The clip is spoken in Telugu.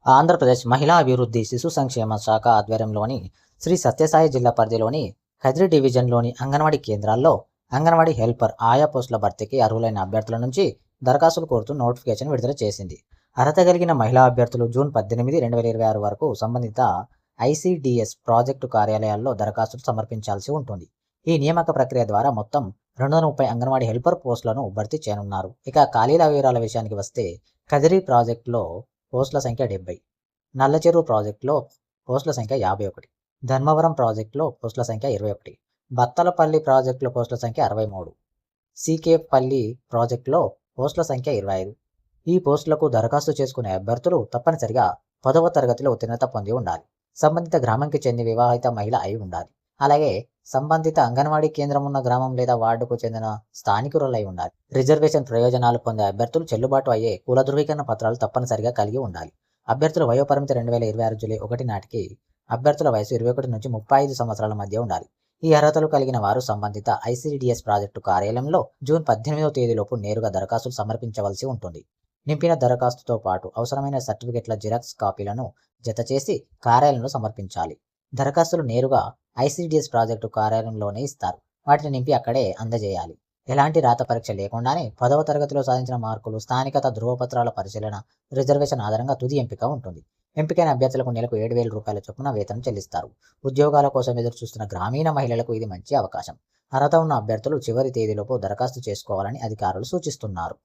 ఆంధ్రప్రదేశ్ మహిళా అభివృద్ధి, శిశు సంక్షేమ శాఖ ఆధ్వర్యంలోని శ్రీ సత్యసాయి జిల్లా పరిధిలోని కదిరి డివిజన్లోని అంగన్వాడీ కేంద్రాల్లో అంగన్వాడీ హెల్పర్ ఆయా పోస్టుల భర్తీకి అర్హులైన అభ్యర్థుల నుంచి దరఖాస్తులు కోరుతూ నోటిఫికేషన్ విడుదల చేసింది. అర్హత కలిగిన మహిళా అభ్యర్థులు జూన్ 18, 2026 వరకు సంబంధిత ఐసిడిఎస్ ప్రాజెక్టు కార్యాలయాల్లో దరఖాస్తులు సమర్పించాల్సి ఉంటుంది. ఈ నియామక ప్రక్రియ ద్వారా మొత్తం 230 అంగన్వాడీ హెల్పర్ పోస్టులను భర్తీ చేయనున్నారు. ఇక ఖాళీల వివరాల విషయానికి వస్తే కదిరి ప్రాజెక్టులో పోస్టుల సంఖ్య 70, నల్లచెరువు ప్రాజెక్టులో పోస్టుల సంఖ్య 51, ధర్మవరం ప్రాజెక్టులో పోస్టుల సంఖ్య 21, బత్తలపల్లి ప్రాజెక్టులో పోస్టుల సంఖ్య 63, సీకేపల్లి ప్రాజెక్టులో పోస్టుల సంఖ్య 25. ఈ పోస్టులకు దరఖాస్తు చేసుకునే అభ్యర్థులు తప్పనిసరిగా 10వ తరగతిలో ఉత్తీర్ణత పొంది ఉండాలి. సంబంధిత గ్రామంకి చెందిన వివాహిత మహిళ అయి ఉండాలి. అలాగే సంబంధిత అంగన్వాడీ కేంద్రం ఉన్న గ్రామం లేదా వార్డుకు చెందిన స్థానికులై ఉండాలి. రిజర్వేషన్ ప్రయోజనాలు పొందే అభ్యర్థులు చెల్లుబాటు అయ్యే కుల ధృవీకరణ పత్రాలు తప్పనిసరిగా కలిగి ఉండాలి. అభ్యర్థుల వయోపరిమితి 2026 జూలై 1 నాటికి అభ్యర్థుల వయసు 21 నుంచి 35 సంవత్సరాల మధ్య ఉండాలి. ఈ అర్హతలు కలిగిన వారు సంబంధిత ఐసిడిఎస్ ప్రాజెక్టు కార్యాలయంలో జూన్ 18వ తేదీలోపు నేరుగా దరఖాస్తులు సమర్పించవలసి ఉంటుంది. నింపిన దరఖాస్తుతో పాటు అవసరమైన సర్టిఫికెట్ల జిరాక్స్ కాపీలను జతచేసి కార్యాలయంలో సమర్పించాలి. దరఖాస్తులు నేరుగా ఐసిడిఎస్ ప్రాజెక్టు కార్యాలయంలోనే ఇస్తారు. వాటిని నింపి అక్కడే అందజేయాలి. ఎలాంటి రాత పరీక్ష లేకుండానే 10వ తరగతిలో సాధించిన మార్కులు, స్థానికత ధృవపత్రాల పరిశీలన, రిజర్వేషన్ ఆధారంగా తుది ఎంపిక ఉంటుంది. ఎంపికైన అభ్యర్థులకు నెలకు 7,000 రూపాయల చొప్పున వేతనం చెల్లిస్తారు. ఉద్యోగాల కోసం ఎదురు చూస్తున్న గ్రామీణ మహిళలకు ఇది మంచి అవకాశం. అర్హత ఉన్న అభ్యర్థులు చివరి తేదీలోపు దరఖాస్తు చేసుకోవాలని అధికారులు సూచిస్తున్నారు.